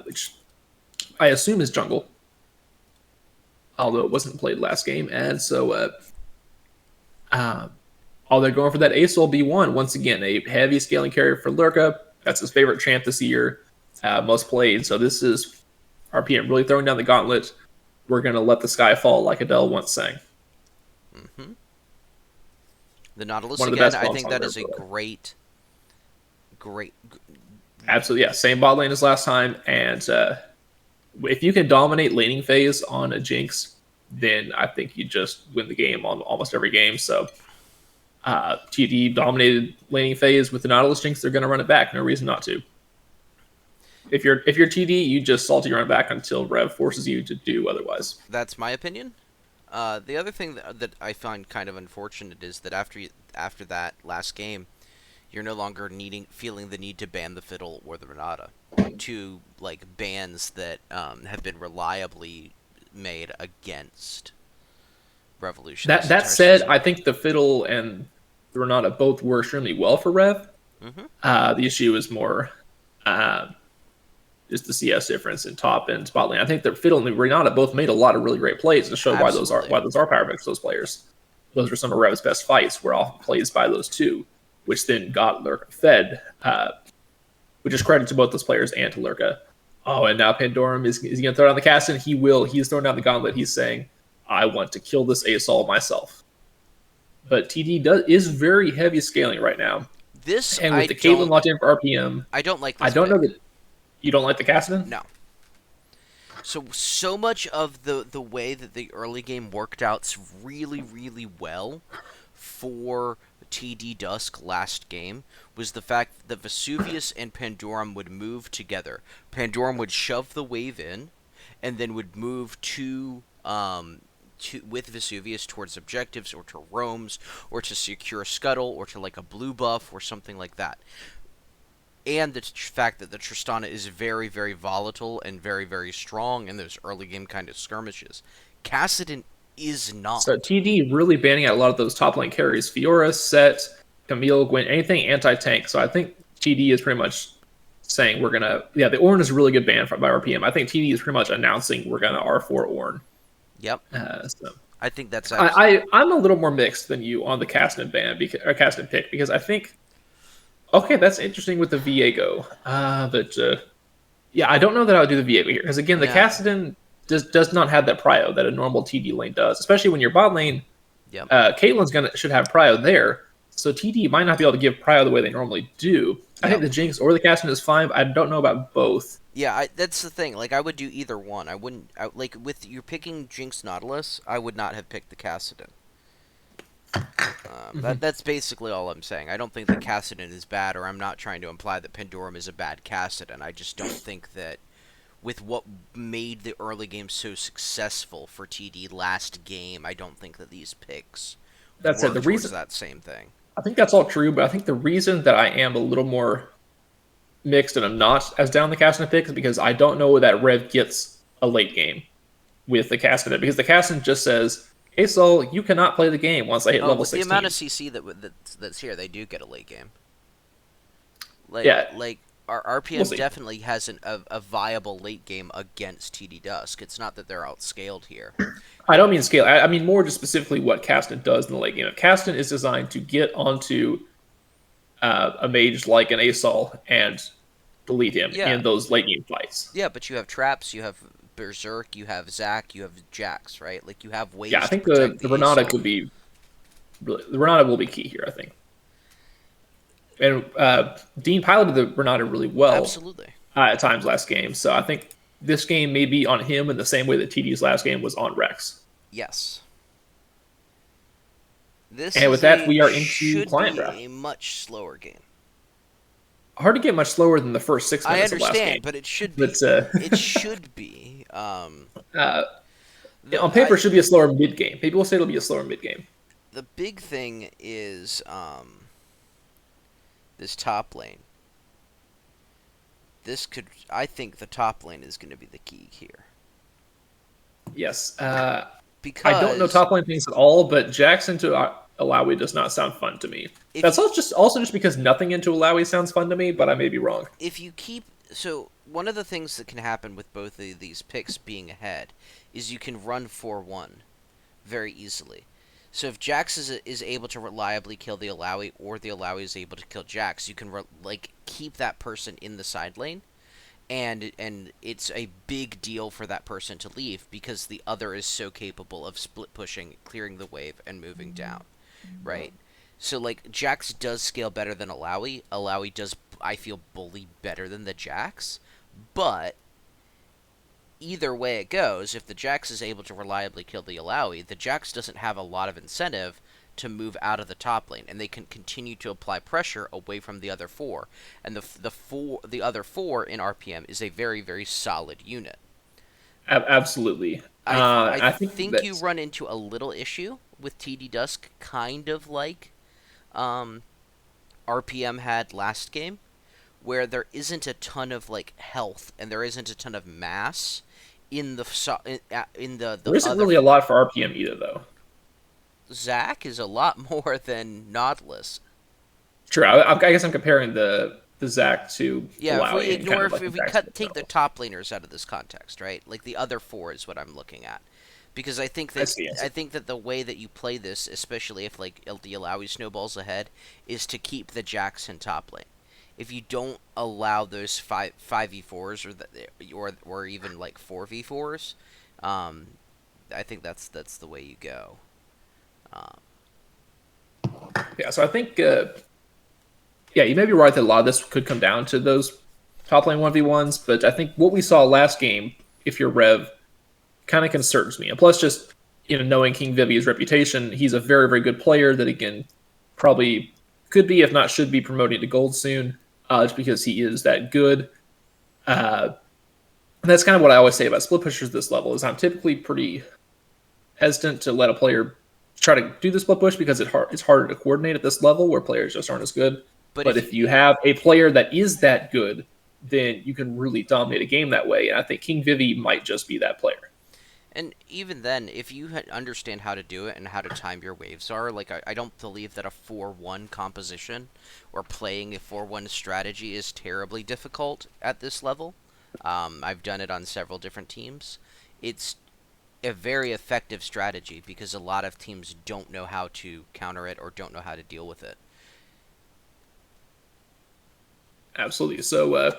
which I assume is jungle, although it wasn't played last game. And so, uh, they're going for that Asol B1 once again, a heavy scaling carrier for Lurka. That's his favorite champ this year, most played. So this is RPM really throwing down the gauntlet. We're gonna let the sky fall, like Adele once sang. Mm-hmm. The Nautilus One of the again. best I bomb think songs that ever is a put. great. Absolutely, yeah. Same bot lane as last time, and if you can dominate laning phase on a Jinx, then I think you just win the game on almost every game. So TD dominated laning phase with the Nautilus Jinx, they're going to run it back. No reason not to. If you're TD, you just salty run back until Rev forces you to do otherwise. That's my opinion. The other thing that I find kind of unfortunate is that after that last game, you're no longer feeling the need to ban the Fiddle or the Renata, two like bans that have been reliably made against Revolution this That entire said, season. I think the Fiddle and the Renata both work extremely well for Rev. Mm-hmm. The issue is more uh, just the CS difference in top and spot lane. I think the Fiddle and the Renata both made a lot of really great plays to show Absolutely. why those are power picks for those players. Those are some of Rev's best fights, were all plays by those two, which then got Lurka fed, which is credit to both those players and to Lurka. Oh, and now Pandorum is he going to throw down the cast? And he will. He's throwing down the gauntlet. He's saying, I want to kill this Asol myself. But is very heavy scaling right now. This And with the Caitlyn locked in for RPM, I don't like I this don't know pick. that you don't like the Kassadin? No. So much of the way that the early game worked out really well for TD Dusk last game was the fact that Vesuvius and Pandorum would move together. Pandorum would shove the wave in, and then would move with Vesuvius towards objectives or to roams or to secure scuttle or to like a blue buff or something like that. And the fact that the Tristana is very volatile and very strong in those early game kind of skirmishes. Kassadin is not. So TD really banning out a lot of those top lane carries. Fiora, Set, Camille, Gwen, anything anti-tank. So I think TD is pretty much saying we're going to... Yeah, the Ornn is a really good ban by RPM. I think TD is pretty much announcing we're going to R4 Ornn. Yep. So I think that's I'm a little more mixed than you on the Kassadin ban, or Kassadin pick, because I think... Okay, that's interesting with the Viego. But yeah, I don't know that I would do the Viego here. Because again, the Kassadin does not have that prio that a normal TD lane does, especially when your bot lane. Yep. Caitlyn's should have prio there, so TD might not be able to give prio the way they normally do. I think the Jinx or the Kassadin is fine. But I don't know about both. Yeah, that's the thing. Like, I would do either one. I wouldn't like with you're picking Jinx Nautilus. I would not have picked the Kassadin. That's basically all I'm saying. I don't think the Kassadin is bad, or I'm not trying to imply that Pandorum is a bad Kassadin. I just don't think that with what made the early game so successful for TD last game, I don't think that these picks That's it. The reason that same thing. I think that's all true, but I think the reason that I am a little more mixed and I'm not as down the Kassadin pick is because I don't know that Rev gets a late game with the Kassadin, because the Kassadin just says, "Hey, Sol, you cannot play the game once I hit level 16." The amount of CC that's here, they do get a late game. Like our RPM definitely has a viable late game against TD Dusk. It's not that they're outscaled here. I don't mean scale. I mean more just specifically what Kassadin does in the late game. If Kassadin is designed to get onto a mage like an Asol and delete him in those late game fights. Yeah, but you have traps, you have Berserk, you have Zac, you have Jax, right? Like, you have ways. Yeah, I think the Renata could be. The Renata will be key here, I think. And Dean piloted the Renata really well. Absolutely. At times last game, so I think this game may be on him in the same way that TD's last game was on Rex. Yes. And with that, we are into client draft. A much slower game. Hard to get much slower than the first 6 minutes of last game. But it should be. It should be. On paper, it should be a slower mid game. People will say it'll be a slower mid game. The big thing is this top lane. I think the top lane is going to be the key here. Yes. Because I don't know top lane things at all, but Jax into Alawi does not sound fun to me. That's also just because nothing into Alawi sounds fun to me, but I may be wrong. If you keep So one of the things that can happen with both of these picks being ahead is you can run 4-1 very easily. So if Jax is able to reliably kill the Alawi, or the Alawi is able to kill Jax, you can keep that person in the side lane, and it's a big deal for that person to leave because the other is so capable of split pushing, clearing the wave, and moving down, right? So like Jax does scale better than Alawi. Alawi does, I feel, bully better than the Jax, but either way it goes, if the Jax is able to reliably kill the Alawi, the Jax doesn't have a lot of incentive to move out of the top lane, and they can continue to apply pressure away from the other four. And the other four in RPM is a very very solid unit. Absolutely. I I think think you that run into a little issue with TD Dusk, kind of like um, RPM had last game, where there isn't a ton of like health and there isn't a ton of mass in the there isn't other. really a lot for RPM either, though. Zac is a lot more than Nautilus. True. I guess I'm comparing the Zac to Yeah, if we Malawi and kind ignore of like if the we Zac to cut the take the general. top laners out of this context, right? Like the other four is what I'm looking at. Because I see. I I see. think that the way that you play this, especially if like the Alawi snowballs ahead, is to keep the Jackson top lane. If you don't allow those five v4s or even like 4v4s, um, I think that's the way you go. Um, Yeah. So I think yeah, you may be right that a lot of this could come down to those top lane 1v1s, but I think what we saw last game, if you're Rev, kind of concerns me. And plus, just knowing King Vivi's reputation, he's a very, very good player that again probably could be, if not should be, promoting to gold soon, just because he is that good. Uh, and that's kind of what I always say about split pushers at this level is I'm typically pretty hesitant to let a player try to do the split push because it's harder to coordinate at this level where players just aren't as good. but But if you have a player that is that good, then you can really dominate a game that way. And I think King Vivi might just be that player. And even then, if you understand how to do it and how to time your waves are, like I don't believe that a 4-1 composition or playing a 4-1 strategy is terribly difficult at this level. I've done it on several different teams. It's a very effective strategy because a lot of teams don't know how to counter it or don't know how to deal with it. Absolutely. So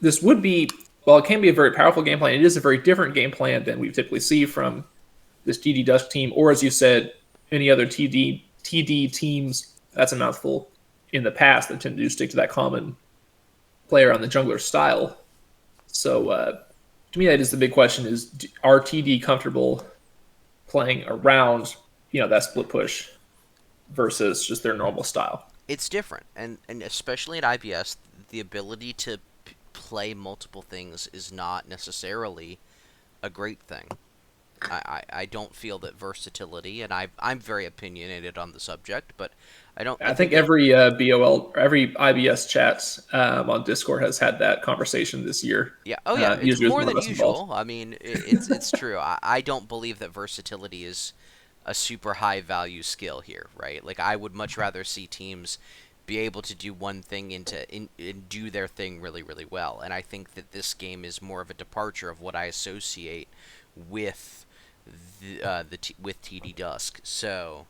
this would be, while it can be a very powerful game plan, it is a very different game plan than we typically see from this TD Dusk team, or as you said, any other TD teams. That's a mouthful. In the past, that tend to stick to that common player on the jungler style. So to me, that is the big question: is are TD comfortable playing around that split push versus just their normal style? It's different, and especially at IBS, the ability to play multiple things is not necessarily a great thing. I don't feel that versatility, and I'm very opinionated on the subject, but I I think think that every BOL, every IBS chats on Discord has had that conversation this year. yeah, oh yeah, it's Usually, there's more one of than us involved. usual. I mean, it's true. I don't believe that versatility is a super high value skill here, right? Like I would much rather see teams be able to do one thing and do their thing really really well. And I think that this game is more of a departure of what I associate with with TD Dusk. So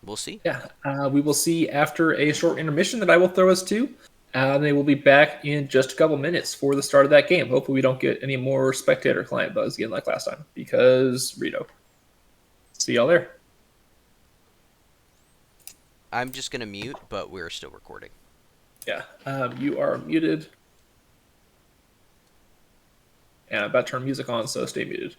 we'll see. Yeah, we will see after a short intermission that I will throw us to. They will be back in just a couple minutes for the start of that game. Hopefully, we don't get any more spectator client bugs again like last time because Rito. See y'all there. I'm just gonna mute, but we're still recording. Yeah, you are muted, and I'm about to turn music on, so stay muted.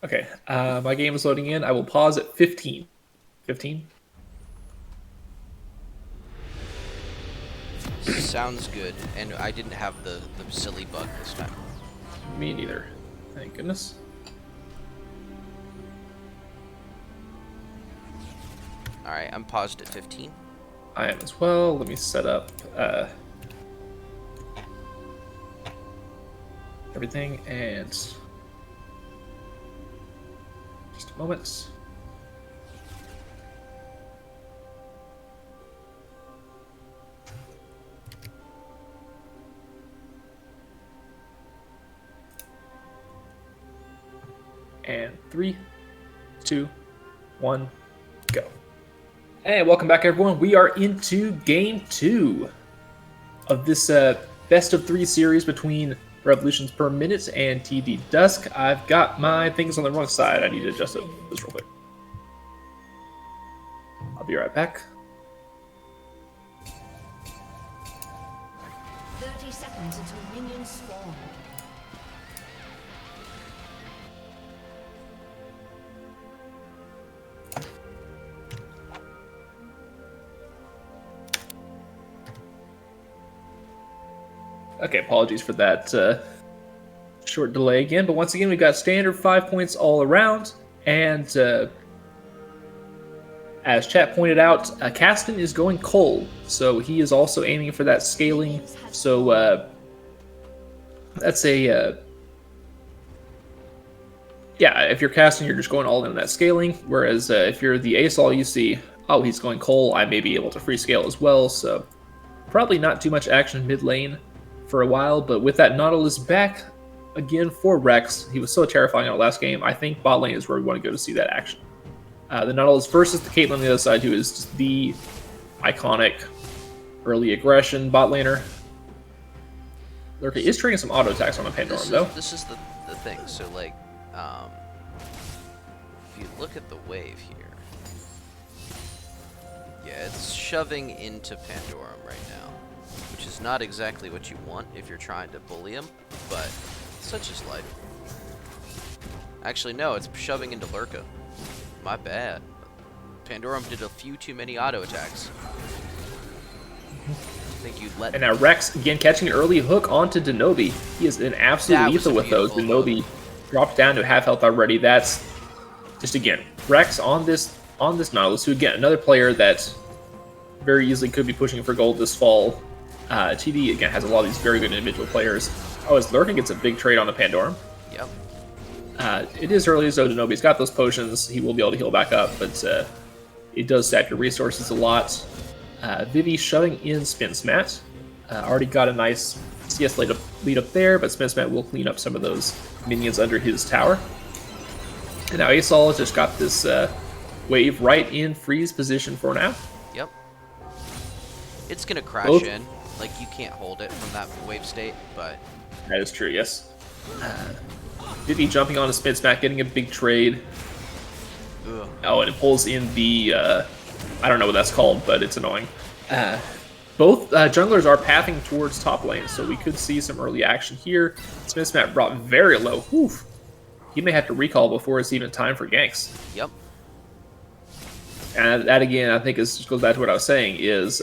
Okay, my game is loading in. I will pause at 15. 15? Sounds good. And I didn't have the silly bug this time. Me neither. Thank goodness. Alright, I'm paused at 15. I am as well. Let me set up everything and just a moment. And 3, 2, 1, go. And welcome back, everyone. We are into game 2 of this best of 3 series between Revolutions Per Minute and TD Dusk. I've got my things on the wrong side. I need to adjust this real quick. I'll be right back. 30 seconds until minions spawn. Okay, apologies for that short delay again. But once again, we've got standard 5 points all around. And as chat pointed out, Caston is going coal. So he is also aiming for that scaling. So that's a... yeah, if you're casting, you're just going all in on that scaling. Whereas if you're the ASOL, you see, oh, he's going coal. I may be able to free scale as well. So probably not too much action mid lane for a while, but with that Nautilus back again for Rex, he was so terrifying in our last game. I think bot lane is where we want to go to see that action. The Nautilus versus the Caitlyn on the other side, who is just the iconic early aggression bot laner. Lurker is trading some auto attacks on the Pandorum, though. This is the thing. So, like, if you look at the wave here, yeah, it's shoving into Pandorum right now, which is not exactly what you want if you're trying to bully him, but such is life. Actually, no, it's shoving into Lurka. My bad. Pandorum did a few too many auto attacks. I think you'd let. And now Rex again catching an early hook onto Denobi. He is an absolute lethal with those. Denobi dropped down to half health already. That's just again Rex on this Nautilus, who again another player that very easily could be pushing for gold this fall. TD again has a lot of these very good individual players. Oh, as Lurking gets a big trade on the Pandorum. Yep. It is early, so Denobi's got those potions. He will be able to heal back up, but it does sap your resources a lot. Vivi shoving in Spinsmat. Already got a nice CS lead up there, but Spinsmat will clean up some of those minions under his tower. And now Asol has just got this wave right in freeze position for now. Yep. It's gonna crash in. Like, you can't hold it from that wave state, but... That is true, yes. Vivi jumping on a Spinsmat, getting a big trade. Ugh. Oh, and it pulls in the... I don't know what that's called, but it's annoying. Both junglers are pathing towards top lane, so we could see some early action here. Spinsmat brought very low. Whew. He may have to recall before it's even time for ganks. Yep. And that, again, I think just goes back to what I was saying, is...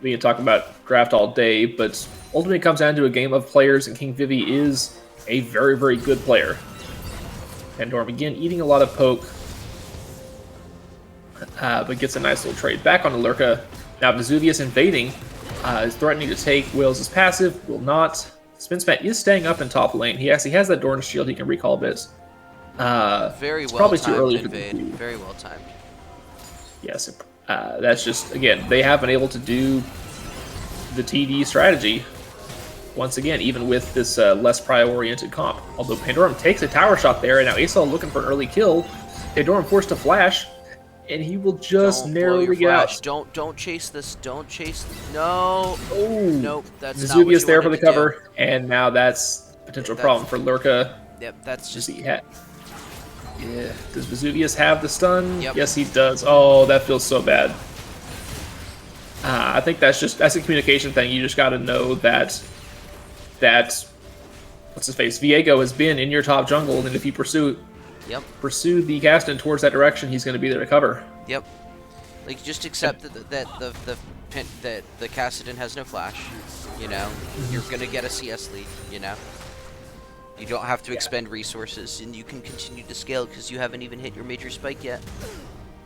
we can talk about draft all day, but ultimately it comes down to a game of players, and King Vivi is a very, very good player. Pandorum, again, eating a lot of poke, but gets a nice little trade. Back on the Lurka. Now Vesuvius invading, is threatening to take Wales' passive, will not. Spinsmat is staying up in top lane. He actually has that Dorn shield, he can recall bits. Very well probably timed too early invade. for the Very well timed. Yes, that's just, again, they have been able to do the TD strategy once again, even with this less prio-oriented comp. Although Pandorum takes a tower shot there, and now Asol looking for an early kill. Pandorum forced to flash, and he will just narrowly get out. Don't chase this. Don't chase. No. Oh, Nope. That's not what Vesuvius you there for wanted the to cover, and now that's a potential problem for Lurka. Yep. That's just. Yeah. Does Vesuvius have the stun? Yep. Yes, he does. Oh, that feels so bad. I think that's a communication thing. You just got to know that what's what's his face, Viego has been in your top jungle, and if you pursue the Gaston towards that direction, he's going to be there to cover. Yep. Like, just accept that the Kassadin has no flash. You know, you're going to get a CS lead. You know, you don't have to expend resources, and you can continue to scale because you haven't even hit your major spike yet.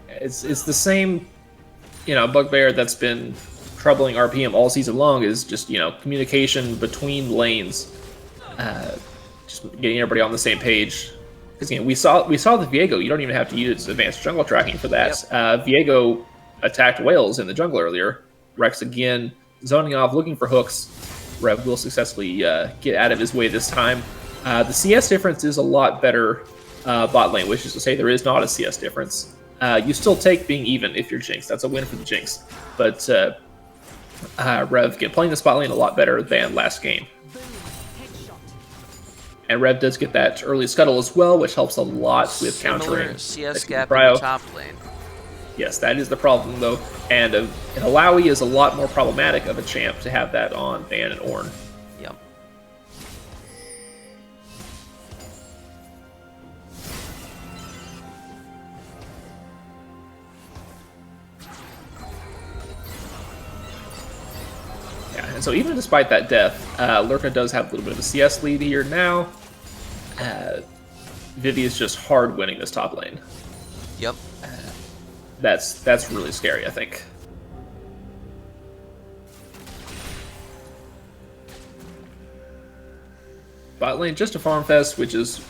It's the same, bugbear that's been troubling RPM all season long is just communication between lanes, just getting everybody on the same page. Because we saw the Viego. You don't even have to use advanced jungle tracking for that. Yep. Viego attacked Whales in the jungle earlier. Rex again zoning off, looking for hooks. Rev will successfully get out of his way this time. The CS difference is a lot better bot lane, which is to say there is not a CS difference. You still take being even if you're Jinx. That's a win for the Jinx. But Rev playing the spot lane a lot better than last game. And Rev does get that early scuttle as well, which helps a lot with countering CS gap in the top lane. Yes, that is the problem, though. And an Alawi is a lot more problematic of a champ to have that on Van and Ornn. Yep. Yeah, and so even despite that death, Lurka does have a little bit of a CS lead here now. Vivi is just hard winning this top lane. Yep. That's really scary, I think. Bot lane, just a farm fest, which is...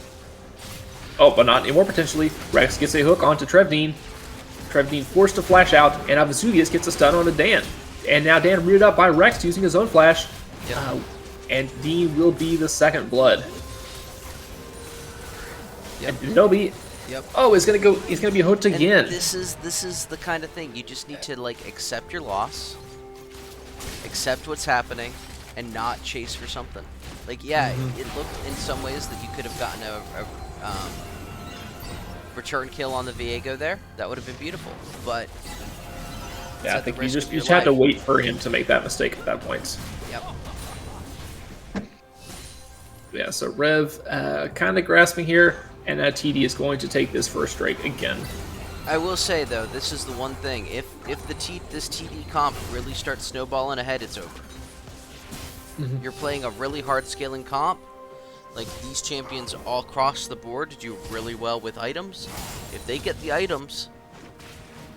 Oh, but not anymore, potentially. Rex gets a hook onto Trevdeen. Trevdeen forced to flash out, and now Vesuvius gets a stun onto Dan. And now Dan reared up by Rex using his own flash. Yep. And Dean will be the second blood. Yep. And Denobi... Yep. Oh, he's gonna be hooked again. And this is the kind of thing you just need to accept your loss, accept what's happening, and not chase for something. It looked in some ways that you could have gotten a return kill on the Viego there. That would have been beautiful, but yeah, I think you just have to wait for him to make that mistake at that point. Yep. Yeah, so Rev kind of grasping here. And TD is going to take this first strike again. I will say, though, this is the one thing. If this TD comp really starts snowballing ahead, it's over. Mm-hmm. You're playing a really hard scaling comp. Like, these champions all across the board do really well with items. If they get the items,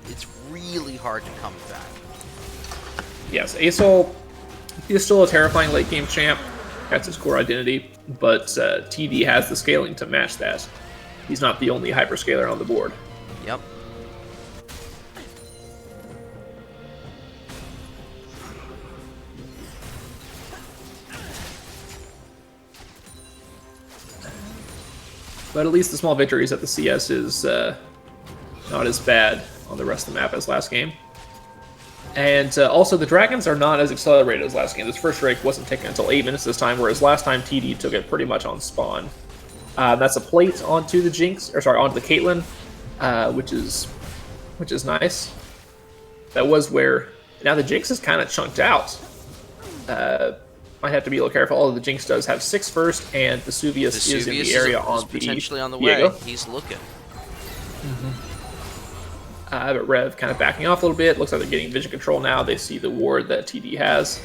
it's really hard to come back. Yes, Asol is still a terrifying late game champ. That's his core identity, but TD has the scaling to match that. He's not the only hyperscaler on the board. Yep. But at least the small victories at the CS is not as bad on the rest of the map as last game. And also, the Dragons are not as accelerated as last game. This first strike wasn't taken until 8 minutes this time, whereas last time TD took it pretty much on spawn. That's a plate onto the Jinx, onto the Caitlyn, which is nice. That was where now the Jinx is kind of chunked out. Might have to be a little careful. Although the Jinx does have 6 first, and Vesuvius is in the area on the potentially on the Viego. way. He's looking. Mm-hmm. But Rev kind of backing off a little bit. Looks like they're getting vision control now. They see the ward that TD has.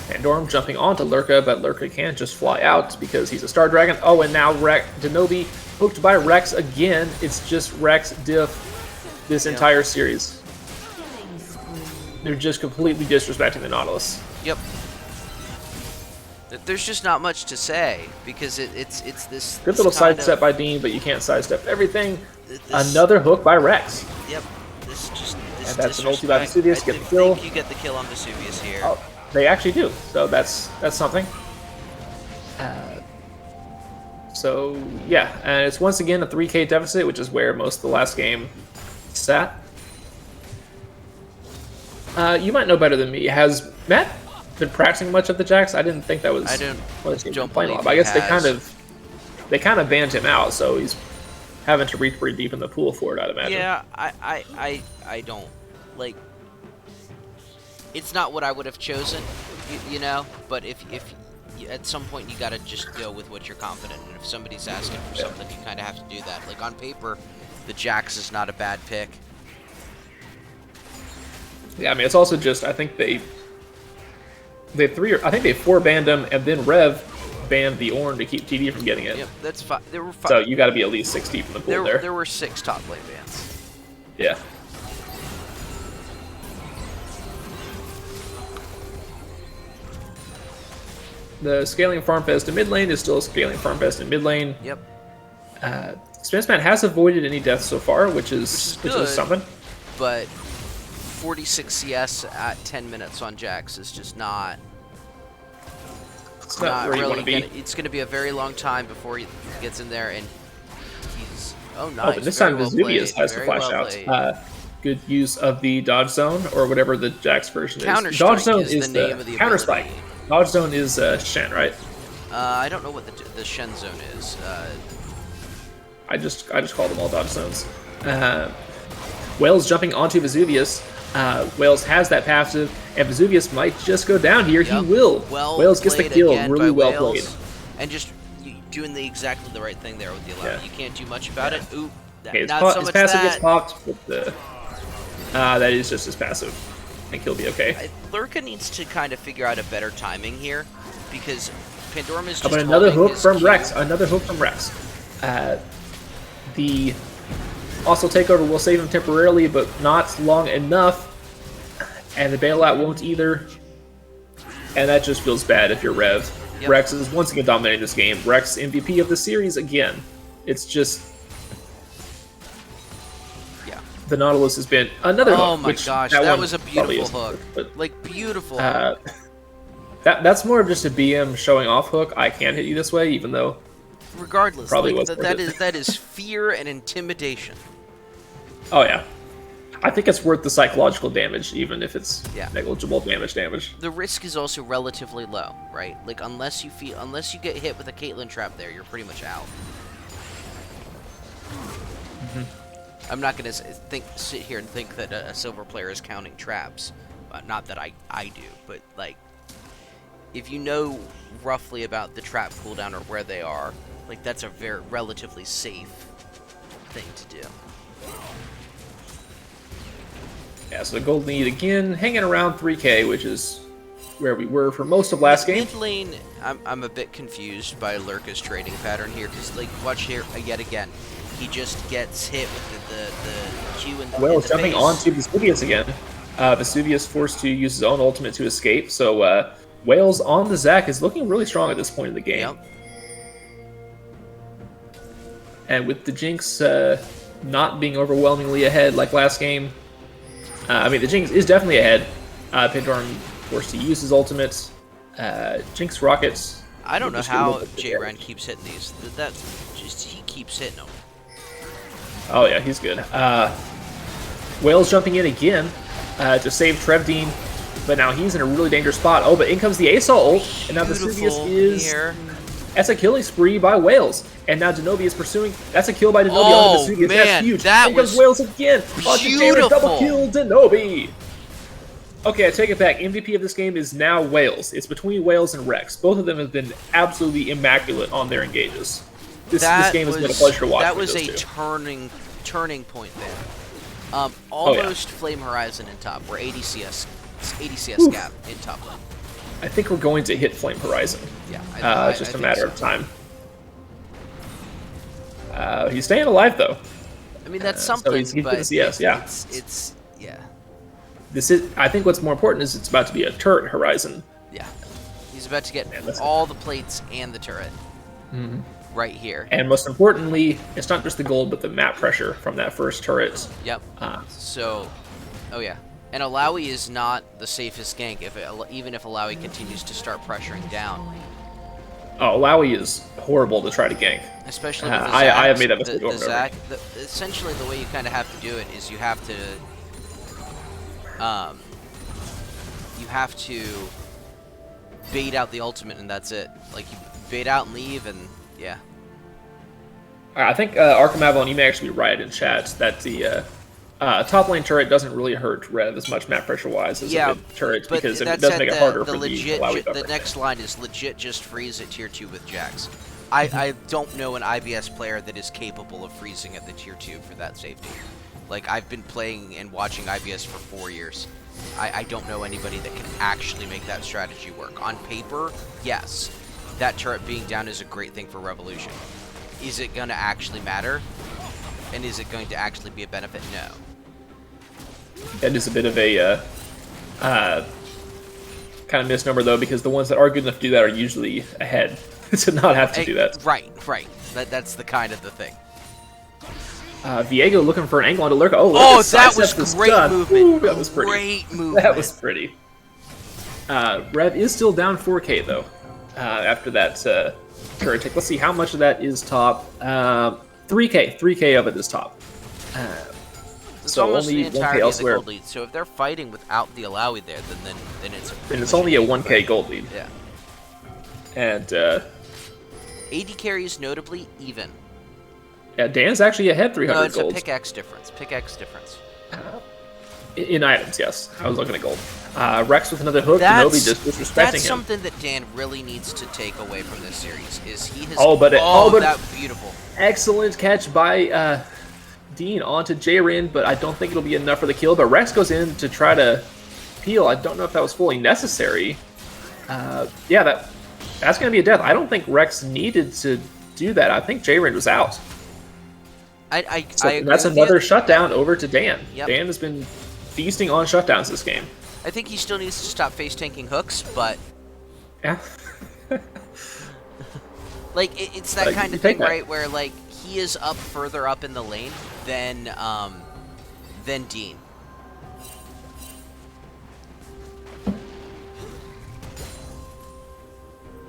Pandorum jumping onto Lurka, but Lurka can't just fly out because he's a Star Dragon. Oh, and now Denobi hooked by Rex again. It's just Rex diff this entire series. They're just completely disrespecting the Nautilus. Yep. There's just not much to say because it's this good little sidestep by Dean, but you can't sidestep everything. Another hook by Rex. Yep. And that's an ulti by Vesuvius. Get the kill. I think you get the kill on Vesuvius here. Oh, they actually do. So that's something. So yeah, and it's once again a 3K deficit, which is where most of the last game sat. You might know better than me. Has Matt been practicing much at the Jax? I didn't think that was. I don't playing a lot. But I guess they kind of banned him out, so he's having to reach pretty deep in the pool for it, I'd imagine. Yeah, I don't like. It's not what I would have chosen, you know. But if at some point you gotta just go with what you're confident in. If somebody's asking for something, you kind of have to do that. Like on paper, the Jax is not a bad pick. Yeah, I mean, it's also just, I think they 4 banned him, and then Rev banned the Ornn to keep TD from getting it. Yep, that's fine. There were 5. So you got to be at least 6 deep in the pool there. There were 6 top lane bans. Yeah. The scaling farm fest in mid lane is still scaling farm fest in mid lane. Yep. Spaceman has avoided any deaths so far, which is good, something. But 46 CS at 10 minutes on Jax is just not. It's not where you want to be. It's going to be a very long time before he gets in there, and he's. Oh, nice. Oh, but this time well Vesuvius has to flash out. Good use of the dodge zone, or whatever the Jax version is. Dodge zone is the name of the counter spike. Dodge zone is Shen, right? I don't know what the Shen zone is. I just call them all dodge zones. Whale's jumping onto Vesuvius. Whales has that passive, and Vesuvius might just go down here. Yep. He will. Whales gets the kill. Really well played. And just doing exactly the right thing there with the allow. Yeah. You can't do much about it. Ooh, okay, his passive gets popped, but that is just his passive. I think he'll be okay. Lurka needs to kind of figure out a better timing here, because Pandorm is just another hook from Rex. Another hook from Rex. The hostile takeover will save him temporarily, but not long enough. And the bailout won't either. And that just feels bad if you're Rev. Yep. Rex is once again dominating this game. Rex MVP of the series again. It's just... Yeah. The Nautilus has been another hook. Oh my gosh, that was a beautiful hook. But, like, beautiful hook. That's more of just a BM showing off hook. I can hit you this way, even though... Regardless, probably like, that is fear and intimidation. Oh yeah, I think it's worth the psychological damage, even if it's negligible damage. The risk is also relatively low, right? Like unless you get hit with a Caitlyn trap there, you're pretty much out. Mm-hmm. I'm not gonna sit here and think that a silver player is counting traps. Not that I do, but like if you know roughly about the trap cooldown or where they are, like that's a very relatively safe thing to do. Yeah, so the gold lead again, hanging around 3k, which is where we were for most of last game. Mid lane, I'm a bit confused by Lurka's trading pattern here, because like watch here yet again, he just gets hit with the Q in the Well, jumping onto Vesuvius again. Vesuvius forced to use his own ultimate to escape, so Whales on the Zac is looking really strong at this point in the game. Yep. And with the Jinx not being overwhelmingly ahead like last game, I mean, the Jinx is definitely ahead. Pandorm forced to use his ultimates. Jinx rockets. I don't know how J-Ren keeps hitting these. He keeps hitting them. Oh yeah, he's good. Whale's jumping in again to save Trevdeen, but now he's in a really dangerous spot. Oh, but in comes the Assault ult, and now Vesuvius is... Here. That's a killing spree by Whales. And now Denobi is pursuing. That's a kill by Denobi on Vesuvius. Man, that's huge. That was Whales again. Beautiful. Double kill Denobi. Okay, I take it back. MVP of this game is now Whales. It's between Whales and Rex. Both of them have been absolutely immaculate on their engages. This game has been a pleasure to watch. That was a turning point there. Almost Flame Horizon in top. We're 80 CS gap in top lane. I think we're going to hit Flame Horizon. Yeah, it's just a matter of time. He's staying alive though. I mean that's something. So he's but yes, yeah. It's yeah. This is. I think what's more important is it's about to be a turret Horizon. Yeah, he's about to get all the plates and the turret right here. And most importantly, it's not just the gold, but the map pressure from that first turret. Yep. Oh yeah. And Alawi is not the safest gank, even if Alawi continues to start pressuring down. Oh, Alawi is horrible to try to gank. Especially with the Zac. I have made that mistake over the Zac. Essentially, the way you kind of have to do it is you have to bait out the ultimate, and that's it. Like, you bait out and leave, and yeah. I think Arkham Avalon, you may actually be right in chat that the Top lane turret doesn't really hurt Rev as much map pressure wise as a good turret but because it that's does at make it harder the for legit. the Alawi The cover. next line is legit. Just freeze at tier 2 with Jax. I don't know an IBS player that is capable of freezing at the tier 2 for that safety. Like, I've been playing and watching IBS for 4 years. I don't know anybody that can actually make that strategy work. On paper, yes, that turret being down is a great thing for Revolution. Is it going to actually matter? And is it going to actually be a benefit? No. That is a bit of a kind of misnomer, though, because the ones that are good enough to do that are usually ahead to not have to do that. Right. That's the kind of the thing. Viego looking for an angle onto Lurka. Oh, that was great movement. Ooh, that was pretty. Great movement. That was pretty. Rev is still down 4k, though, after that turret tick. Let's see how much of that is top. 3k. 3k of it is top. It's So almost only the 1k entirety of the elsewhere. gold lead. So if they're fighting without the Alawi there, then it's And it's only a 1k gold lead. Yeah. And AD carry is notably even. yeah, Dan's actually ahead 300 No, it's gold. a pickaxe difference. Pickaxe difference. In items, yes. I was looking at gold. Rex with another hook. That's, Kenobi just disrespecting that's him. something that Dan really needs to take away from this series. Is he has But that beautiful. excellent catch by Dean onto J-Rin, but I don't think it'll be enough for the kill. But Rex goes in to try to peel. I don't know if that was fully necessary. Yeah, that's going to be a death. I don't think Rex needed to do that. I think J-Rin was out. I So agree that's with another you. shutdown over to Dan. Yep. Dan has been feasting on shutdowns this game. I think he still needs to stop face tanking hooks, but Yeah. like it's that But kind you of take thing, that. right? Where like he is up further up in the lane than Dean.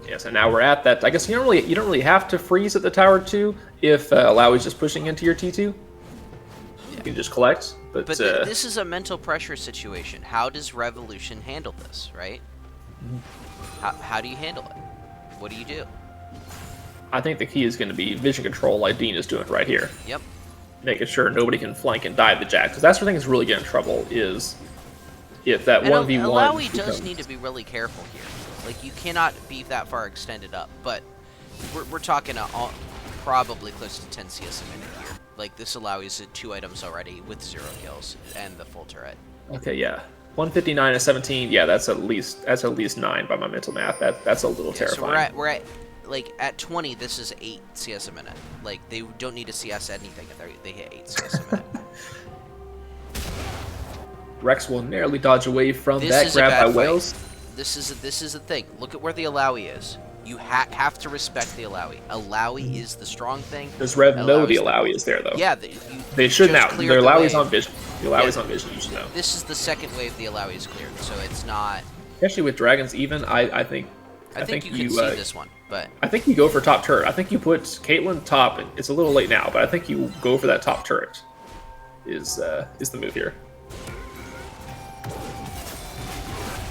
Yes, and now we're at that. I guess you don't really have to freeze at the tower 2 if Alawi's just pushing into your T2. You can just collect. But This is a mental pressure situation. How does Revolution handle this, right? How do you handle it? What do you do? I think the key is going to be vision control like Dean is doing right here. Yep. Making sure nobody can flank and dive the Jack. Because that's where things really get in trouble is if that And 1v1... Alawi does need to be really careful here. Like, you cannot be that far extended up, but we're talking probably close to 10 CS a minute here. Like, this Alawi's at 2 items already with 0 kills and the full turret. Okay, yeah. 159 to 17, yeah, that's at least 9 by my mental math. That's a little terrifying. So we're at like at 20, this is 8 CS a minute. Like, they don't need to CS anything if they hit 8 CS a minute. Rex will narrowly dodge away from This that is a grab bad by fight. Wales. This is the thing. Look at where the Alawi is. You have to respect the Alawi. Alawi is the strong thing. Does Rev know the Alawi's Alawi is there, though? Yeah, They should just now. cleared Their the Alawi's way. on vision. The Alawi's on vision, you should know. This is the second wave the Alawi is cleared, so it's not. Especially with Dragons even, I think you can see this one, but I think you go for top turret. I think you put Caitlyn top, and it's a little late now, but I think you go for that top turret. Is the move here?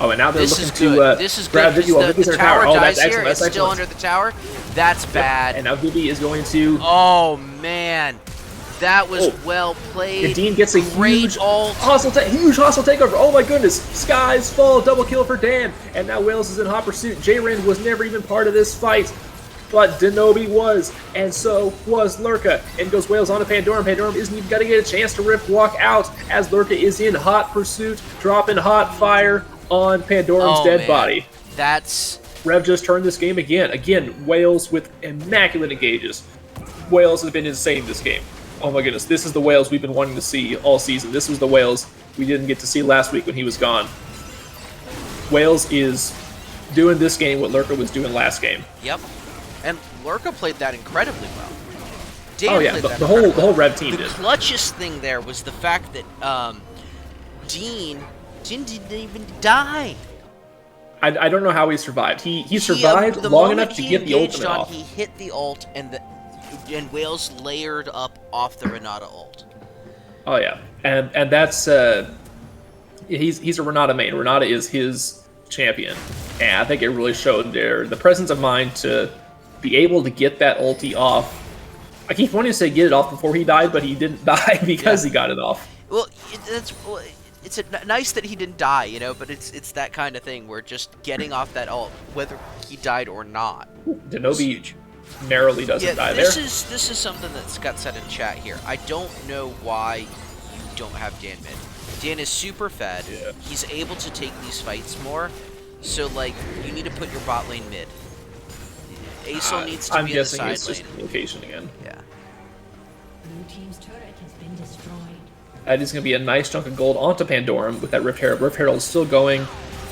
Oh, and now they're this looking is good. to This is grab good. Vivi while The Vivi's in her tower tower. Oh, dies that's here. excellent. It's That's still excellent. under the tower. That's bad. And now Vivi is going to. Oh man, that was well played. And Dean gets a great huge ult. huge hostile takeover. Oh my goodness! Skies fall, double kill for Dan, and now Wales is in hot pursuit. J-Rin was never even part of this fight, but Denobi was, and so was Lurka. And goes Wales onto Pandorum. Pandorum isn't even gonna get a chance to walk out as Lurka is in hot pursuit, dropping hot fire on Pandorum's dead body. That's Rev just turned this game again. Again, Wales with immaculate engages. Wales has been insane this game. Oh my goodness, this is the Wales we've been wanting to see all season. This was the Wales we didn't get to see last week when he was gone. Wales is doing this game what Lurka was doing last game. Yep. And Lurka played that incredibly well. Dan Oh yeah, played that the whole incredibly Rev team The did. clutchest thing there was the fact that Dean didn't even die. I don't know how he survived. He survived the long moment enough to he get the engaged ultimate on, off. He hit the ult, and Wales layered up off the Renata ult. Oh yeah, and that's he's a Renata main. Renata is his champion, and I think it really showed the presence of mind to be able to get that ulti off. I keep wanting to say get it off before he died, but he didn't die because he got it off. Well, it's nice that he didn't die, you know, but it's that kind of thing where just getting off that ult, whether he died or not, was Denobi huge. narrowly doesn't die there. This is something that's got said in chat here. I don't know why you don't have Dan mid. Dan is super fed. Yeah. He's able to take these fights more. So like, you need to put your bot lane mid. Aesol needs to I'm be in the guessing side it's just lane. communication again. Yeah. Blue team's turret has been destroyed. That is going to be a nice chunk of gold onto Pandorum with that Rift Herald. Rift Herald is still going.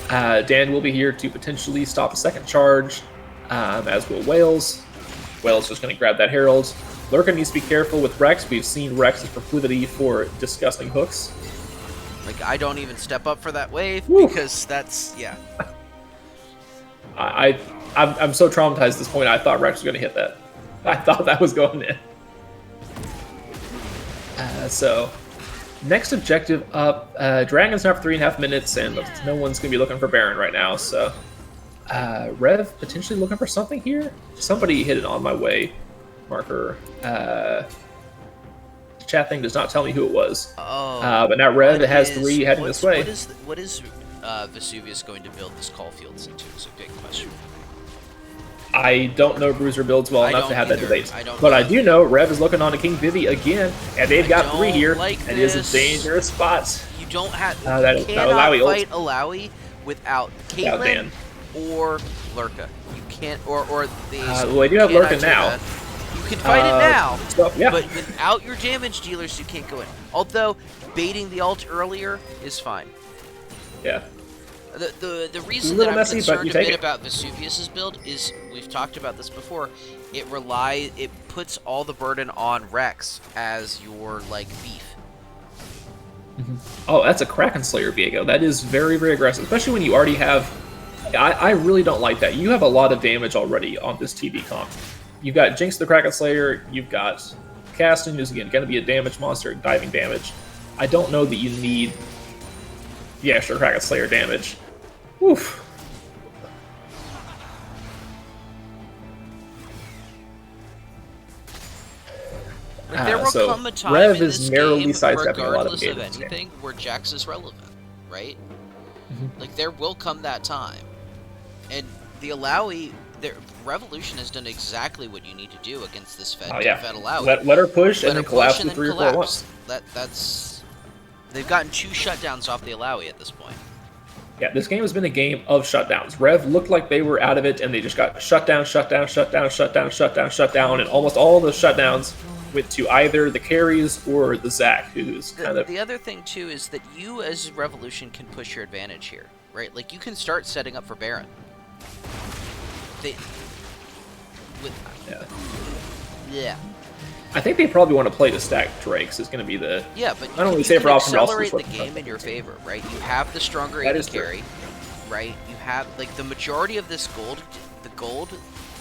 Dan will be here to potentially stop a second charge, as will Wales. Wales just going to grab that Herald. Lurker needs to be careful with Rex. We've seen Rex's proclivity for disgusting hooks. Like, I don't even step up for that wave Woo. because that's, yeah. I'm so traumatized at this point. I thought Rex was going to hit that. I thought that was going in. So, next objective up. Dragon's now for 3.5 minutes, and no one's going to be looking for Baron right now. So, Rev potentially looking for something here. Somebody hit it on my way marker. The chat thing does not tell me who it was. Oh. But now Rev has 3 heading this way. What is Vesuvius going to build this call fields into is a big question. I don't know Bruiser builds well I enough to don't have that either. debate. I don't But I know. do know Rev is looking on to King Vivi again, and they've got 3 don't here, like and it is this. a dangerous spot. You don't have. That You is- that cannot Alawi ult. fight Alawi without Without Caitlyn Dan. or Lurka. You can't, or the. Well, they do have you Lurka cannot do now. that. You can fight it now, So, yeah. but without your damage dealers, you can't go in. Although baiting the ult earlier is fine. Yeah. The reason little that I'm messy, but concerned you a take bit it. about Vesuvius's build is we've talked about this before. It puts all the burden on Rex as your like beef. Oh, that's a Kraken Slayer, Viego. That is very, very aggressive, especially when you already have... I really don't like that. You have a lot of damage already on this TD comp. You've got Jinx the Kraken Slayer, you've got Caston, who's again going to be a damage monster, diving damage. I don't know that you need the extra Kraken Slayer damage. Oof. Like, there will so come a time Rev in is this narrowly game, sidestepping a lot of regardless the of game. anything, where Jax is relevant, right? Mm-hmm. Like, there will come that time. And the Alawi, Revolution has done exactly what you need to do against this fed Alawi. Let her push Let and then her collapse push and with then 3 or 4 at collapse. once. That's... They've gotten 2 shutdowns off the Alawi at this point. Yeah, this game has been a game of shutdowns. Rev looked like they were out of it, and they just got shut down, and almost all the shutdowns went to either the carries or the Zac, who's kind of... The other thing, too, is that you, as Revolution, can push your advantage here, right? Like, you can start setting up for Baron. Yeah. I think they probably want to play to stack Drakes. Is going to be the... Yeah, but not only you safer can option, but also accelerate the just game in your favor, right? You have the stronger That AD is true. carry, right? You have, like, the majority of this gold,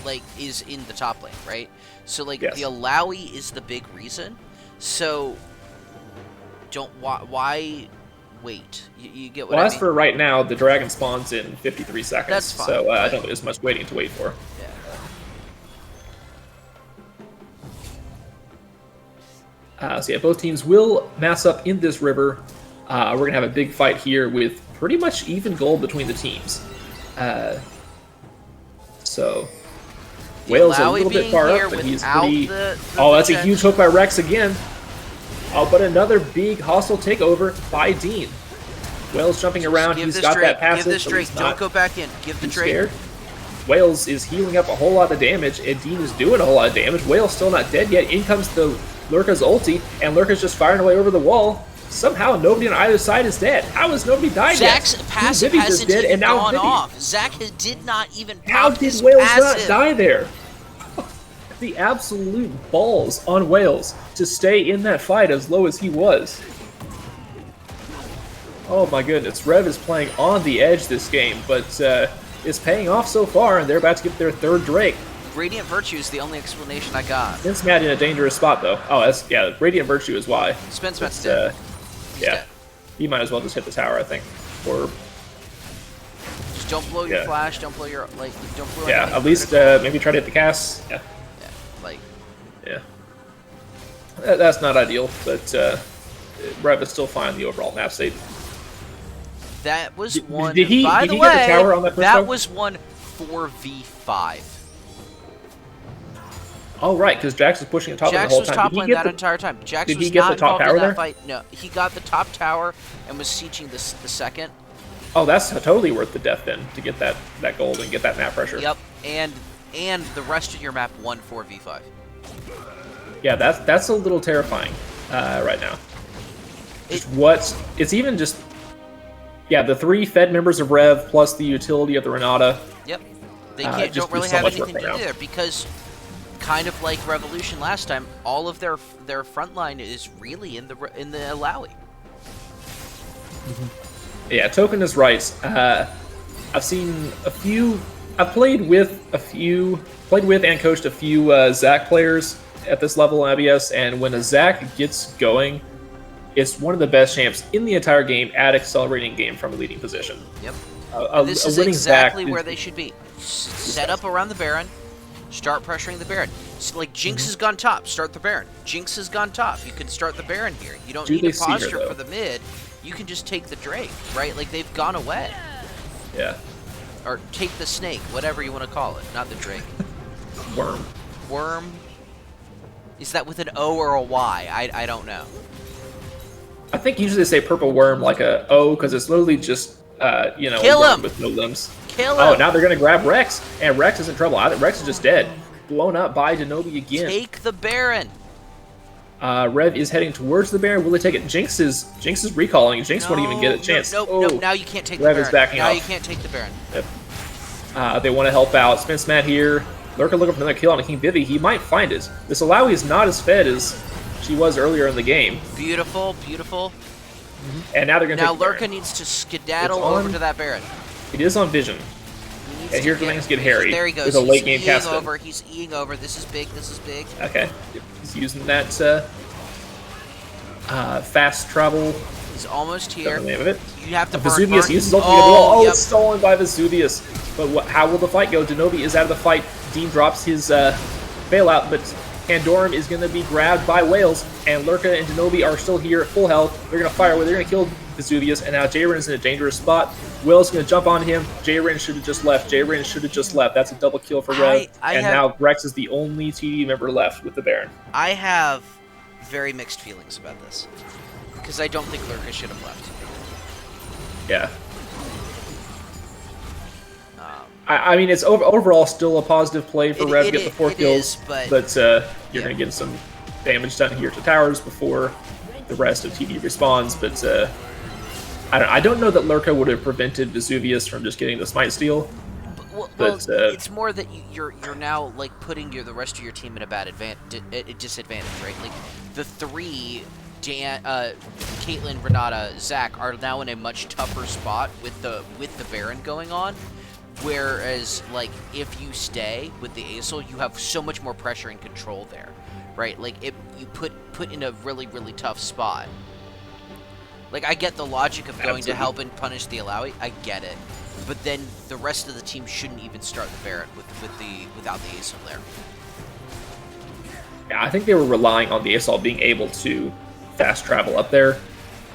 like, is in the top lane, right? So, like, Yes. the Alawi is the big reason. So, why wait? You get what Well, I as mean? for right now, the dragon spawns in 53 seconds. That's fine, So I but- don't think there's much waiting to wait for. So yeah, both teams will mass up in this river. We're going to have a big fight here with pretty much even gold between the teams. So Wales a Alawi little bit being far here up, but he's without pretty... the Oh, that's a protection. huge hook by Rex again. Oh, but another big hostile takeover by Dean. Wales jumping around. Give He's this got Drake. that passive. Give this so Drake. he's Don't not go back in. Give the too Drake. scared. Wales is healing up a whole lot of damage, and Dean is doing a whole lot of damage. Wales still not dead yet. In comes the Lurka's ulti, and Lurka's just firing away over the wall. Somehow, nobody on either side is dead. How has nobody died Zach's yet? passive Vivi's hasn't dead, even and now gone Vivi. off. Zach did not even pop How did his Wales passive. not die there? The absolute balls on Wales to stay in that fight as low as he was. Oh my goodness, Rev is playing on the edge this game, but it's paying off so far, and they're about to get their 3rd Drake. Radiant Virtue is the only explanation I got. Vince Matt in a dangerous spot, though. Oh, that's... Yeah, Radiant Virtue is why. Spence It's, dead. He's yeah. dead. He might as well just hit the tower, I think. Or... Just don't blow your Yeah. flash. Don't blow your Don't blow. Yeah, anything at least critical. maybe try to hit the cast. Yeah. Yeah, like Yeah. That's not ideal, but Rev is still fine in the overall map state. That was Did- one. did he- by did the he get the way, tower on that first that time? was one 4v5. Oh, right, because Jax was pushing the top lane the Jax whole was time. top Did he lane get that the- entire time. Jax did was he get the not top involved in tower that there? fight. No, he got the top tower and was sieging the second. Oh, that's totally worth the death then, to get that gold and get that map pressure. Yep, and the rest of your map won 4v5. Yeah, that's a little terrifying right now. It's even just... Yeah, the 3 Fed members of Rev plus the utility of the Renata. Yep, they just don't really so have much work anything to right do now. there because, kind of like Revolution last time, all of their front line is really in the Alawi. Yeah, Token is right. I've seen a few... I've played with and coached a few Zac players at this level in IBS, and when a Zac gets going, it's one of the best champs in the entire game at accelerating game from a leading position. Yep. A This is winning exactly Zac where is- they should be. Set up around the Baron, start pressuring the Baron. So, like, Jinx Mm-hmm. has gone top, start the Baron. Jinx has gone top, you can start the Baron here. You don't Do need they a see her, posture though? for the mid. You can just take the Drake, right? Like, they've gone away. Yeah. Or take the snake, whatever you want to call it. Not the Drake. Worm. Worm? Is that with an O or a Y? I don't know. I think usually they say purple worm like a O because it's literally just Kill a worm him! with no limbs. Kill Oh, him! now they're gonna grab Rex, and Rex is in trouble. Rex is just dead, blown up by Denobi again. Take the Baron! Rev is heading towards the Baron. Will they take it? Jinx is recalling. Jinx won't even get a chance. Nope, Oh, nope, now you can't take the Rev Baron. is backing now off. you can't take the Baron. They want to help out. Spence Matt here. Lurker looking for another kill on King Vivi. He might find it. This Alawi is not as fed as she was earlier in the game, Beautiful, beautiful. and now they're gonna Now take the Baron. Lurka needs to skedaddle It's on- over to that Baron. It is on Vision. He needs And to here's where things get hairy. There he goes. There's a He's late game eeing cast in. over. He's eeing over. This is big. This is big. Okay, he's using that fast travel. He's almost Is that here. the name of it? You have to burn. Vesuvius burn. uses ultimate wall. Oh, yep. it's stolen by Vesuvius. But how will the fight go? Denobi is out of the fight. Dean drops his bailout, but Pandorum is going to be grabbed by Whales, and Lurka and Denobi are still here at full health. They're going to fire away. They're going to kill Vesuvius, and now J-Rin is in a dangerous spot. Whales going to jump on him. J-Rin should have just left. J-Rin should have just left. That's a double kill for Rev. And now Rex is the only TD member left with the Baron. I have very mixed feelings about this because I don't think Lurka should have left. Yeah. I mean, it's overall still a positive play for Rev to get the 4 kills, but you're going to get some damage done here to towers before the rest of TD respawns. But I don't know that Lurka would have prevented Vesuvius from just getting the smite steal. Well, it's more that you're now like putting the rest of your team at a bad disadvantage, right? Like the 3, Caitlyn, Renata, Zac are now in a much tougher spot with the Baron going on. Whereas, like, if you stay with the Acel, you have so much more pressure and control there, right? Like, you put in a really, really tough spot. Like, I get the logic of going to help and punish the Alawi. I get it. But then the rest of the team shouldn't even start the Baron without the Acel there. Yeah, I think they were relying on the Assault being able to fast travel up there.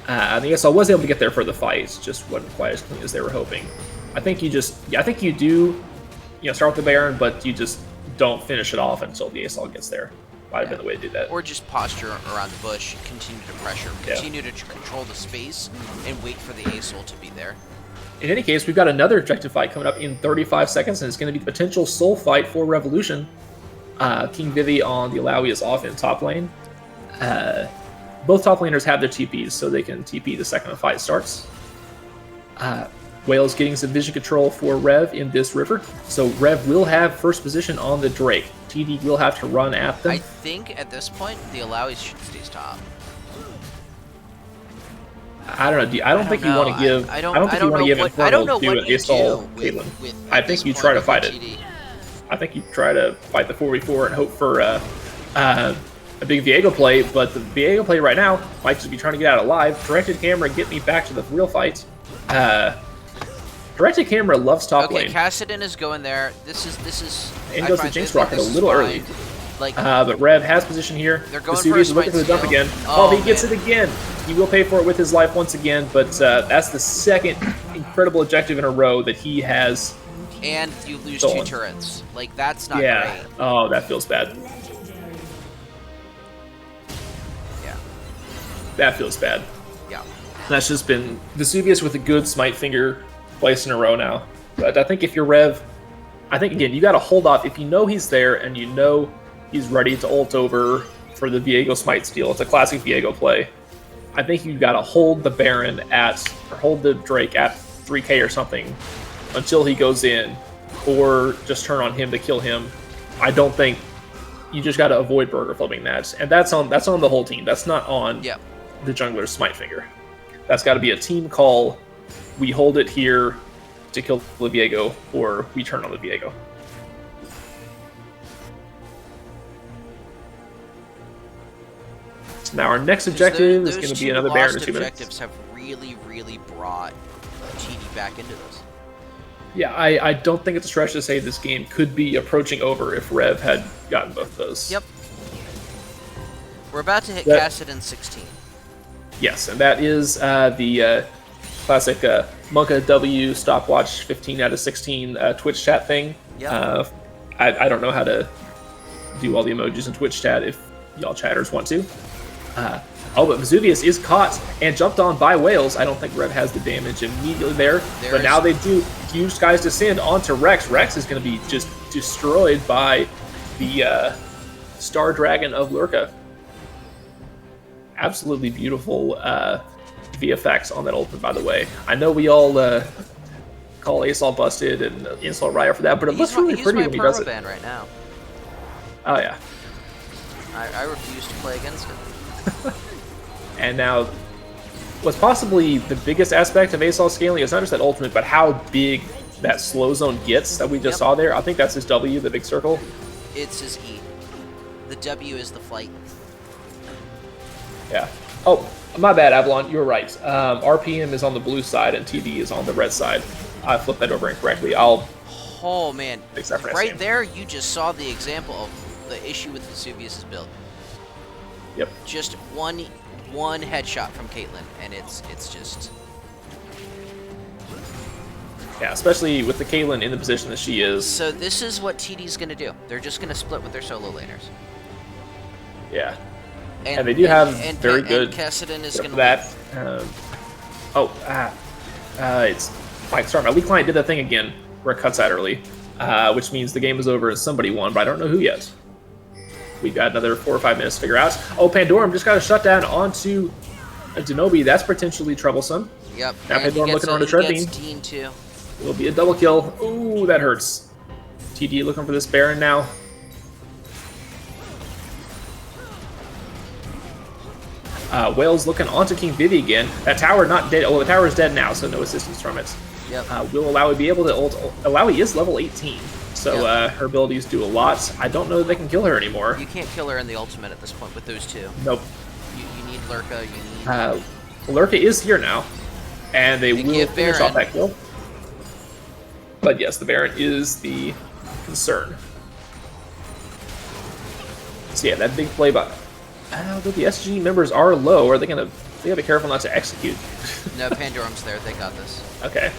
And the Assault was able to get there for the fight, just wasn't quite as clean as they were hoping. I think you do, start with the Baron, but you just don't finish it off until the Assault gets there. Might have been the way to do that. Or just posture around the bush, continue to pressure, continue to control the space, and wait for the Acel to be there. In any case, we've got another objective fight coming up in 35 seconds, and it's going to be the potential soul fight for Revolution. King Vivi on the Alawi is off in top lane. Both top laners have their TPs, so they can TP the second the fight starts. Whales getting some vision control for Rev in this river, so Rev will have first position on the Drake. TD will have to run at them. I think at this point, the Alawi should stay top. I don't know. I don't think you want to give. I don't think you want to give Infernal to an Assault Caitlyn. I think you try to fight it. I think you try to fight the 4v4 and hope for a big Viego play, but the Viego play right now might just be trying to get out alive. Directed camera, get me back to the real fight. Directed camera loves top lane. Okay, Kassadin is going there. This is. And goes the Jinx Rocket a little early. Like, But Rev has position here. They're going Vesuvius for is a looking for the spite dump steal. again. Oh, He gets man. it again. He will pay for it with his life once again, but that's the second incredible objective in a row that he has. And you lose Stolen. 2 turrets. Like, that's not Yeah. great. Oh, that feels bad. Yeah. That feels bad. Yeah. That's just been Vesuvius with a good smite finger twice in a row now. But I think if you're Rev, I think again you got to hold off if you know he's there and you know he's ready to ult over for the Viego smite steal. It's a classic Viego play. I think you got to hold the Baron or hold the Drake at 3k or something until he goes in, or just turn on him to kill him. I don't think you just got to avoid burger flipping that, and that's on the whole team. That's not on the jungler's smite finger. That's got to be a team call. We hold it here to kill the Viego, or we turn on the Viego. So now our next objective is going to be another Baron in 2 minutes. Objectives have really, really brought TD back into this. Yeah, I don't think it's a stretch to say this game could be approaching over if Rev had gotten both those. Yep. We're about to hit Kassadin 16. Yes, and that is the classic Monka W stopwatch 15 out of 16 Twitch chat thing. Yep. I don't know how to do all the emojis in Twitch chat if y'all chatters want to. But Vesuvius is caught and jumped on by Whales. I don't think Rev has the damage immediately there. But now they do. Huge Skies Descend onto Rex. Rex is going to be just destroyed by the Star Dragon of Lurka. Absolutely beautiful VFX on that ultimate, by the way. I know we all call Ace all busted and insult Raya for that, but it looks really pretty when he does it. He's my permaban right now. Oh, yeah. I refuse to play against him. And now, what's possibly the biggest aspect of ASOL scaling is not just that ultimate, but how big that slow zone gets that we just saw there. I think that's his W, the big circle. It's his E. The W is the flight. Yeah. Oh, my bad, Avalon. You were right. RPM is on the blue side and TD is on the red side. I flipped that over incorrectly. Oh, man. Fix that for next right game. there, you just saw the example of the issue with Vesuvius' build. Yep. Just one headshot from Caitlyn, and it's just... Yeah, especially with the Caitlyn in the position that she is. So this is what TD's going to do. They're just going to split with their solo laners. Yeah. And they do have very good... And Kassadin is going to... that. It's... Like, sorry, my weak client did that thing again, where it cuts out early, which means the game is over and somebody won, but I don't know who yet. We've got another 4 or 5 minutes to figure out. Oh, Pandorum just got a shutdown onto a Denobi. That's potentially troublesome. Yep. Now Pandorum looking on the trend beam. Dean too. It'll be a double kill. Ooh, that hurts. TD looking for this Baron now. Whales looking onto King Vivi again. That tower not dead. Oh, the tower is dead now, so no assistance from it. Yep. Will Alawi be able to ult? Alawi is level 18, so her abilities do a lot. I don't know that they can kill her anymore. You can't kill her in the ultimate at this point with those two. Nope. You need Lurka. You need... Lurka is here now, and they will finish off that kill. But yes, the Baron is the concern. So yeah, that big play by... Though the SG members are low, are they gonna... They gotta be careful not to execute. No, Pandorum's there. They got this. Okay.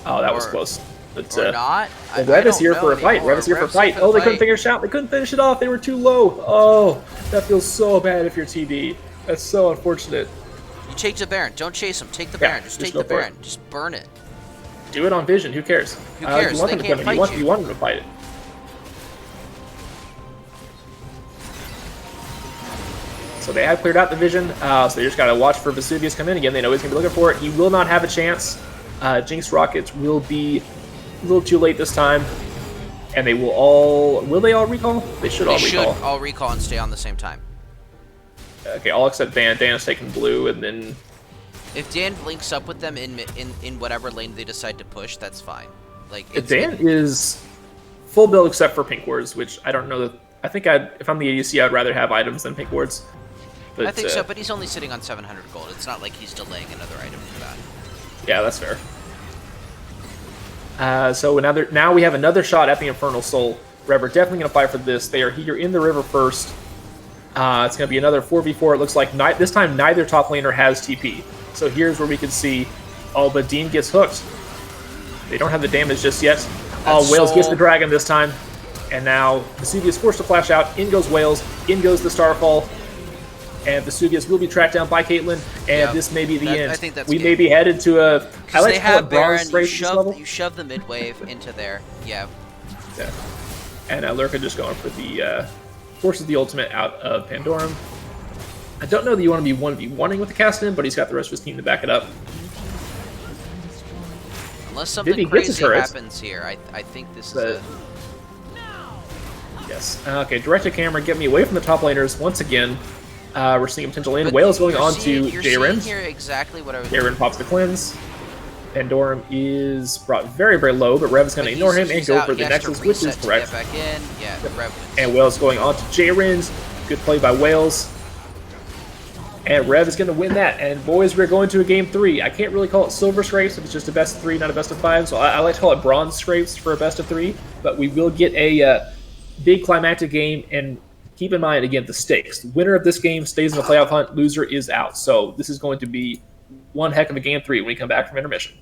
Oh, that was close. But, or not. Well, Rev is here for a fight. Rev is here for a fight. Oh, they couldn't finish out. They couldn't finish it off. They were too low. Oh, that feels so bad if you're TD. That's so unfortunate. You take the Baron. Don't chase him. Take the Baron. Just take the Baron. Just burn it. Do it on Vision. Who cares? Who cares? You want They can't fight you. You want them to fight it. So they have cleared out the Vision. So they just got to watch for Vesuvius come in again. They know he's going to be looking for it. He will not have a chance. Jinx Rockets will be a little too late this time. And they will all... Will they all recall? They should all recall. They should all recall and stay on the same time. Okay, all except Dan. Dan is taking blue, and then... If Dan links up with them in whatever lane they decide to push, that's fine. Like Dan is full build except for pink wards, which I don't know that... I think if I'm the ADC, I'd rather have items than pink wards. But, I think so, but he's only sitting on 700 gold. It's not like he's delaying another item for that. Yeah, that's fair. So now we have another shot at the Infernal Soul. Rev are definitely going to fight for this. They are here in the river first. It's going to be another 4v4. It looks like this time neither top laner has TP. So here's where we can see, but Dean gets hooked. They don't have the damage just yet. Wales gets the dragon this time. And now Vesuvius forced to flash out. In goes Wales. In goes the Starfall. And Vesuvius will be tracked down by Caitlyn. And this may be the end. I think that's we may be headed to a... I like they to call have it bronze Baron, straight this level. you shove the mid wave into there. Yeah. And Lurka just going for the forces the ultimate out of Pandorum. I don't know that you want to be 1v1ing with the cast-in, but he's got the rest of his team to back it up. Unless something Vivi gets his crazy turrets. happens here, I think this is a... Yes. Okay, direct to camera, get me away from the top laners once again. We're seeing potential in. Wales going on to You're Jaren. seeing here exactly what I was... Jaren pops the cleanse. Pandorum is brought very, very low, but Rev is going to ignore him and go for the Nexus, which is correct. Get back in. Yeah, Rev wins. And Wales going on to Jaren's. Good play by Wales. And Rev is going to win that. And boys, we're going to a game 3. I can't really call it silver scrapes if it's just a best of 3, not a best of 5. So I like to call it bronze scrapes for a best of 3. But we will get a big climactic game. And keep in mind, again, the stakes. The winner of this game stays in the playoff hunt. Loser is out. So this is going to be one heck of a game 3 when we come back from intermission.